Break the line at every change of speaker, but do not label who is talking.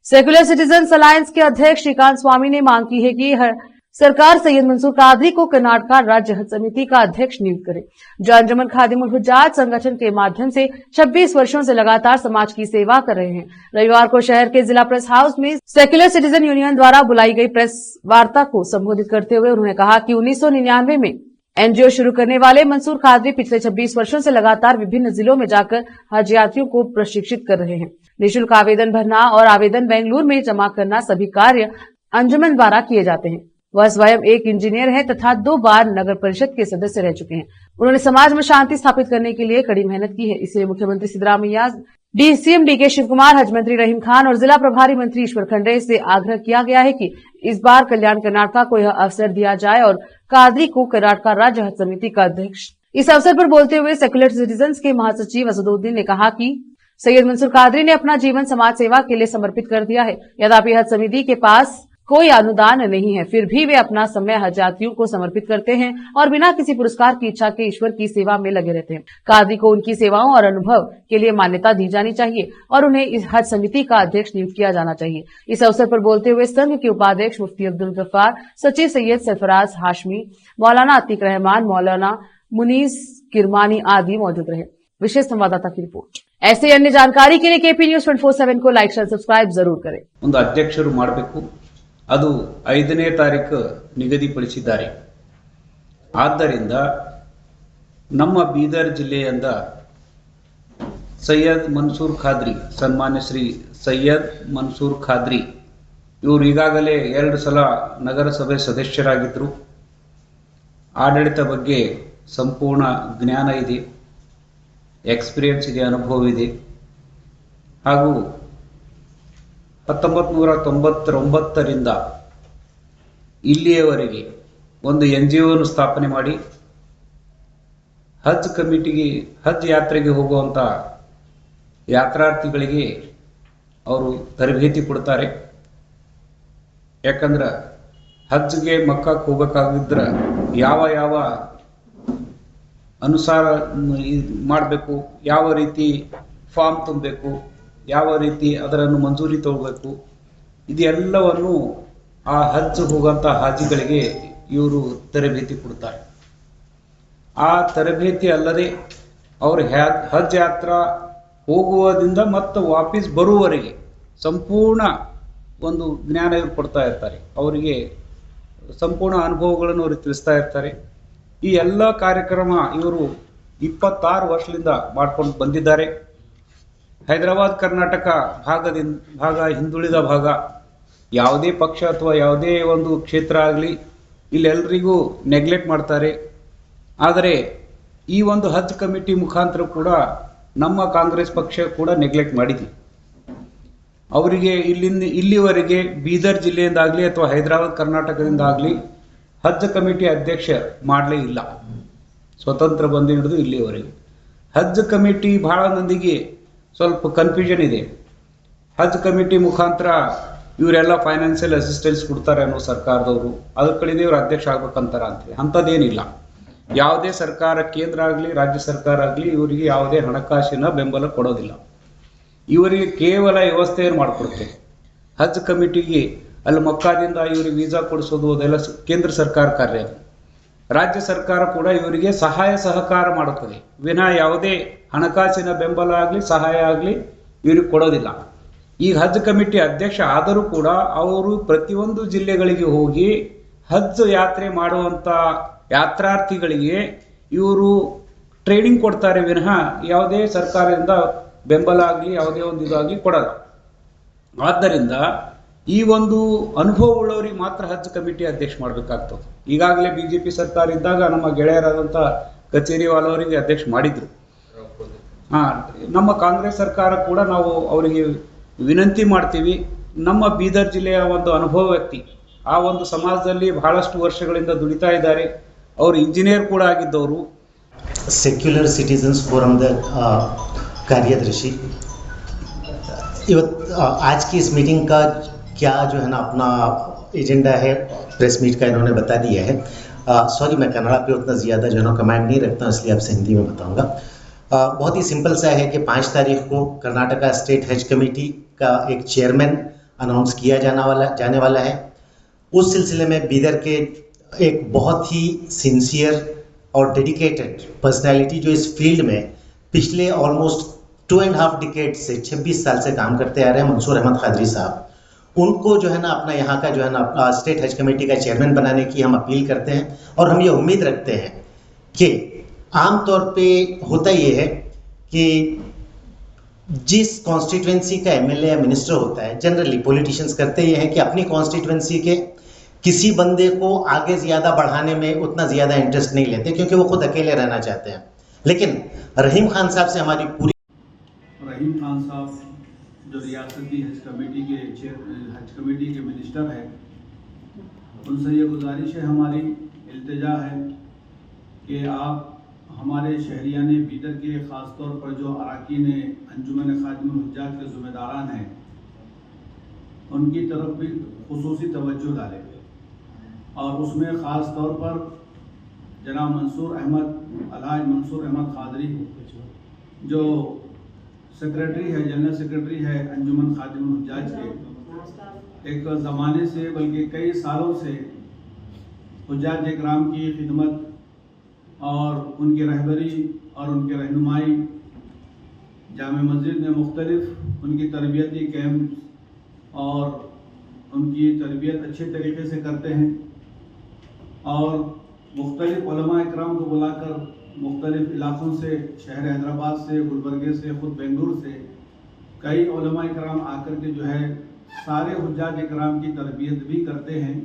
Secular citizens alliance के अध्यक्ष श्रीकांत स्वामी ने मांग की है कि सरकार सैयद मंसूर कादरी को कर्नाटक राज्य हज समिति का अध्यक्ष नियुक्त करे, जो अंजुमन खादिमुल हुज्जाज संगठन के माध्यम से 26 वर्षों से लगातार समाज की सेवा कर रहे हैं। रविवार को शहर के जिला प्रेस हाउस में सेक्युलर सिटीजन यूनियन द्वारा बुलाई गई प्रेस वार्ता को संबोधित करते हुए उन्होंने कहा कि 1999 में एनजीओ शुरू करने वाले मंसूर कादरी पिछले 26 वर्षों से लगातार विभिन्न जिलों में जाकर हज यात्रियों को प्रशिक्षित कर रहे हैं। निःशुल्क आवेदन भरना और आवेदन बेंगलुरु में जमा करना सभी कार्य अंजुमन द्वारा किए जाते हैं। वह स्वयं एक इंजीनियर है तथा 2 बार नगर परिषद के सदस्य रह चुके हैं। उन्होंने समाज में शांति स्थापित करने के लिए कड़ी मेहनत की है। इसलिए मुख्यमंत्री सिद्धरामैया, डीसीएम डीके शिव कुमार, हज मंत्री रहीम खान और जिला प्रभारी मंत्री ईश्वर खंडे से आग्रह किया गया है कि इस बार कल्याण कर्नाटक को यह अवसर दिया जाए और कादरी को कर्नाटक राज्य हज समिति का अध्यक्ष। इस अवसर पर बोलते हुए सेक्युलर सिटीजन्स के महासचिव असदुद्दीन ने कहा कि सैयद मंसूर कादरी ने अपना जीवन समाज सेवा के लिए समर्पित कर दिया है। यद्यपि हज समिति के पास कोई अनुदान नहीं है, फिर भी वे अपना समय हज यात्रियों को समर्पित करते हैं और बिना किसी पुरस्कार की इच्छा के ईश्वर की सेवा में लगे रहते हैं। कादरी को उनकी सेवाओं और अनुभव के लिए मान्यता दी जानी चाहिए और उन्हें इस हज समिति का अध्यक्ष नियुक्त किया जाना चाहिए। इस अवसर पर बोलते हुए संघ के उपाध्यक्ष मुफ्ती अब्दुल गफ्फार, सचिव सैयद सरफराज हाशमी, मौलाना अतीक रहमान, मौलाना मुनीस किरमानी आदि मौजूद रहे। विशेष संवाददाता की रिपोर्ट। ऐसे अन्य जानकारी के लिए केपी न्यूज 24/7 को लाइक, शेयर, सब्सक्राइब जरूर करें।
ಒಂದು ಅಧ್ಯಕ್ಷರು ಮಾಡಬೇಕು, ಅದು 5ನೇ ತಾರೀಕು ನಿಗದಿಪಡಿಸಿದ್ದಾರೆ। ಆದ್ದರಿಂದ ನಮ್ಮ ಬೀದರ್ ಜಿಲ್ಲೆಯಿಂದ ಸೈಯದ್ ಮನ್ಸೂರ್ ಖಾದ್ರಿ, ಸನ್ಮಾನ್ಯ ಶ್ರೀ ಸೈಯದ್ ಮನ್ಸೂರ್ ಖಾದ್ರಿ ಇವರು ಈಗಾಗಲೇ 2 ಸಲ ನಗರಸಭೆ ಸದಸ್ಯರಾಗಿದ್ದರು। ಆಡಳಿತ ಬಗ್ಗೆ ಸಂಪೂರ್ಣ ಜ್ಞಾನ ಇದೆ, ಎಕ್ಸ್ಪೀರಿಯನ್ಸ್ ಇದೆ, ಅನುಭವ ಇದೆ। ಹಾಗೂ 1999ರಿಂದ ಇಲ್ಲಿಯವರೆಗೆ ಒಂದು ಎನ್ಜಿಒವನ್ನು ಸ್ಥಾಪನೆ ಮಾಡಿ ಹಜ್ ಕಮಿಟಿಗೆ, ಹಜ್ ಯಾತ್ರೆಗೆ ಹೋಗುವಂಥ ಯಾತ್ರಾರ್ಥಿಗಳಿಗೆ ಅವರು ತರಬೇತಿ ಕೊಡ್ತಾರೆ। ಯಾಕಂದ್ರೆ ಹಜ್ಗೆ ಮಕ್ಕಕ್ಕೆ ಹೋಗಬೇಕಾಗಿದ್ರೆ ಯಾವ ಅನುಸಾರ ಮಾಡಬೇಕು, ಯಾವ ರೀತಿ ಫಾರ್ಮ್ ತುಂಬಬೇಕು, ಯಾವ ರೀತಿ ಅದರನ್ನು ಮಂಜೂರಿ ತಗೋಬೇಕು, ಇದೆಲ್ಲವನ್ನು ಆ ಹಜ್ ಹೋಗುವಂಥ ಹಾಜಿಗಳಿಗೆ ಇವರು ತರಬೇತಿ ಕೊಡ್ತಾರೆ। ಆ ತರಬೇತಿ ಅಲ್ಲದೆ ಅವರು ಹಜ್ ಯಾತ್ರಾ ಹೋಗುವುದರಿಂದ ಮತ್ತು ವಾಪಸ್ ಬರುವವರೆಗೆ ಸಂಪೂರ್ಣ ಒಂದು ಜ್ಞಾನ ಇವರು ಕೊಡ್ತಾ ಇರ್ತಾರೆ। ಅವರಿಗೆ ಸಂಪೂರ್ಣ ಅನುಭವಗಳನ್ನು ಅವರು ತಿಳಿಸ್ತಾ ಇರ್ತಾರೆ। ಈ ಎಲ್ಲ ಕಾರ್ಯಕ್ರಮ ಇವರು 26 ವರ್ಷದಿಂದ ಮಾಡ್ಕೊಂಡು ಬಂದಿದ್ದಾರೆ। ಹೈದರಾಬಾದ್ ಕರ್ನಾಟಕ ಭಾಗ ಹಿಂದುಳಿದ ಭಾಗ, ಯಾವುದೇ ಪಕ್ಷ ಅಥವಾ ಯಾವುದೇ ಒಂದು ಕ್ಷೇತ್ರ ಆಗಲಿ ಇಲ್ಲೆಲ್ಲರಿಗೂ ನೆಗ್ಲೆಕ್ಟ್ ಮಾಡ್ತಾರೆ। ಆದರೆ ಈ ಒಂದು ಹಜ್ ಕಮಿಟಿ ಮುಖಾಂತರ ಕೂಡ ನಮ್ಮ ಕಾಂಗ್ರೆಸ್ ಪಕ್ಷ ಕೂಡ ನೆಗ್ಲೆಕ್ಟ್ ಮಾಡಿದೆ। ಅವರಿಗೆ ಇಲ್ಲಿವರೆಗೆ ಬೀದರ್ ಜಿಲ್ಲೆಯಿಂದಾಗಲಿ ಅಥವಾ ಹೈದರಾಬಾದ್ ಕರ್ನಾಟಕದಿಂದಾಗಲಿ ಹಜ್ ಕಮಿಟಿ ಅಧ್ಯಕ್ಷ ಮಾಡಲೇ ಇಲ್ಲ, ಸ್ವತಂತ್ರ ಬಂದು ಹಿಡಿದು ಇಲ್ಲಿವರೆಗೆ। ಹಜ್ ಕಮಿಟಿ ಬಹಳ ಮಂದಿಗೆ ಸ್ವಲ್ಪ ಕನ್ಫ್ಯೂಷನ್ ಇದೆ। ಹಜ್ ಕಮಿಟಿ ಮುಖಾಂತರ ಇವರೆಲ್ಲ ಫೈನಾನ್ಷಿಯಲ್ ಅಸಿಸ್ಟೆನ್ಸ್ ಕೊಡ್ತಾರೆ ಅನ್ನೋ ಸರ್ಕಾರದವರು, ಅದ್ರ ಕಡೆಯಿಂದ ಇವರು ಅಧ್ಯಕ್ಷ ಆಗ್ಬೇಕಂತಾರ ಅಂತ ಅಂಥದ್ದೇನಿಲ್ಲ। ಯಾವುದೇ ಸರ್ಕಾರ, ಕೇಂದ್ರ ಆಗಲಿ ರಾಜ್ಯ ಸರ್ಕಾರ ಆಗಲಿ ಇವರಿಗೆ ಯಾವುದೇ ಹಣಕಾಸಿನ ಬೆಂಬಲ ಕೊಡೋದಿಲ್ಲ। ಇವರಿಗೆ ಕೇವಲ ವ್ಯವಸ್ಥೆಯನ್ನು ಮಾಡಿಕೊಡ್ತೇವೆ। ಹಜ್ ಕಮಿಟಿಗೆ ಅಲ್ಲಿ ಮಕ್ಕಾದಿಂದ ಇವರಿಗೆ ವೀಸಾ ಕೊಡಿಸೋದು ಅದೆಲ್ಲ ಕೇಂದ್ರ ಸರ್ಕಾರ ಕಾರ್ಯ। ರಾಜ್ಯ ಸರ್ಕಾರ ಕೂಡ ಇವರಿಗೆ ಸಹಾಯ ಸಹಕಾರ ಮಾಡುತ್ತದೆ, ವಿನಾ ಯಾವುದೇ ಹಣಕಾಸಿನ ಬೆಂಬಲ ಆಗಲಿ ಸಹಾಯ ಆಗಲಿ ಇವ್ರಿಗೆ ಕೊಡೋದಿಲ್ಲ। ಈಗ ಹಜ್ ಕಮಿಟಿ ಅಧ್ಯಕ್ಷ ಆದರೂ ಕೂಡ ಅವರು ಪ್ರತಿಯೊಂದು ಜಿಲ್ಲೆಗಳಿಗೆ ಹೋಗಿ ಹಜ್ ಯಾತ್ರೆ ಮಾಡುವಂಥ ಯಾತ್ರಾರ್ಥಿಗಳಿಗೆ ಇವರು ಟ್ರೈನಿಂಗ್ ಕೊಡ್ತಾರೆ, ವಿನಃ ಯಾವುದೇ ಸರ್ಕಾರದಿಂದ ಬೆಂಬಲ ಆಗಲಿ ಯಾವುದೇ ಒಂದು ಇದಾಗಲಿ ಕೊಡಲ್ಲ। ಆದ್ದರಿಂದ ಈ ಒಂದು ಅನುಭವ ಉಳ್ಳವರಿಗೆ ಮಾತ್ರ ಹಜ್ ಕಮಿಟಿ ಅಧ್ಯಕ್ಷ ಮಾಡಬೇಕಾಗ್ತದೆ। ಈಗಾಗಲೇ ಬಿಜೆಪಿ ಸರ್ಕಾರ ಇದ್ದಾಗ ನಮ್ಮ ಗೆಳೆಯರಾದಂಥ ಕಚೇರಿವಾಲ ಅವರಿಗೆ ಅಧ್ಯಕ್ಷ ಮಾಡಿದ್ರು। ನಮ್ಮ ಕಾಂಗ್ರೆಸ್ ಸರ್ಕಾರ ಕೂಡ ನಾವು ಅವರಿಗೆ ವಿನಂತಿ ಮಾಡ್ತೀವಿ, ನಮ್ಮ ಬೀದರ್ ಜಿಲ್ಲೆಯ ಒಂದು ಅನುಭವ ವ್ಯಕ್ತಿ, ಆ ಒಂದು ಸಮಾಜದಲ್ಲಿ ಬಹಳಷ್ಟು ವರ್ಷಗಳಿಂದ ದುಡಿತಾ ಇದ್ದಾರೆ, ಅವರು ಇಂಜಿನಿಯರ್ ಕೂಡ ಆಗಿದ್ದವರು।
सेक्युलर सिटीजन्स फोरम द कार्यदर्शी आज की इस मीटिंग का क्या जो है ना अपना एजेंडा है, प्रेस मीट का इन्होंने बता दिया है। सॉरी, मैं कन्नड़ा पे उतना ज़्यादा जो है ना कमांड नहीं रखता हूँ, इसलिए आपसे हिंदी में बताऊँगा। बहुत ही सिंपल सा है कि 5 तारीख को कर्नाटका स्टेट हज कमेटी का एक चेयरमैन अनाउंस किया जाने वाला है। उस सिलसिले में बीदर के एक बहुत ही सिंसियर और डेडिकेटेड पर्सनैलिटी जो इस फील्ड में पिछले ऑलमोस्ट 2.5 डिकेड से 26 साल से काम करते आ रहे हैं, मंसूर अहमद कादरी साहब, उनको जो है ना अपना यहाँ का जो है ना स्टेट हज कमेटी का चेयरमैन बनाने की हम अपील करते हैं। और हम ये उम्मीद रखते हैं कि आमतौर पे होता ये है कि जिस कॉन्स्टिट्यूएंसी का एमएलए या मिनिस्टर होता है, जनरली पॉलिटिशियंस करते ये हैं कि अपनी कॉन्स्टिट्यूएंसी के किसी बंदे को आगे ज़्यादा बढ़ाने में उतना ज़्यादा इंटरेस्ट नहीं लेते, क्योंकि वो खुद अकेले रहना चाहते हैं। लेकिन रहीम खान साहब से हमारी पूरी
रहीम खान साहब जो रियासती हज कमेटी के मिनिस्टर हैं, उनसे ये गुजारिश है, हमारी इल्तिजा है कि आप हमारे शहरियान बीदर के ख़ास तौर पर जो अरकान अंजुमन खादिमुल हुज्जाज के ज़िम्मेदारान हैं, उनकी तरफ भी खुसूसी तवज्जो डालें। और उसमें ख़ास तौर पर जनाब अलहाज मंसूर अहमद कादरी जो सेक्रेटरी है, जनरल सेक्रेटरी है अंजुमन खादिमुल हुज्जाज के, एक ज़माने से बल्कि कई सालों से हुज्जाज इकराम की खिदमत और उनकी रहबरी और उनकी रहनुमाई जामे मस्जिद में मुख्तलिफ उनकी तरबियती कैंप और उनकी तरबियत अच्छे तरीके से करते हैं। और मुख्तलिफ उलमा इकराम को बुलाकर मुख्तलिफ इलाक़ों से, शहर हैदराबाद से, गुलबर्गे से, ख़ुद बेंगलुरु से कई उलमा इकराम आकर के जो है सारे हुज्जाज इकराम की तरबियत भी करते हैं।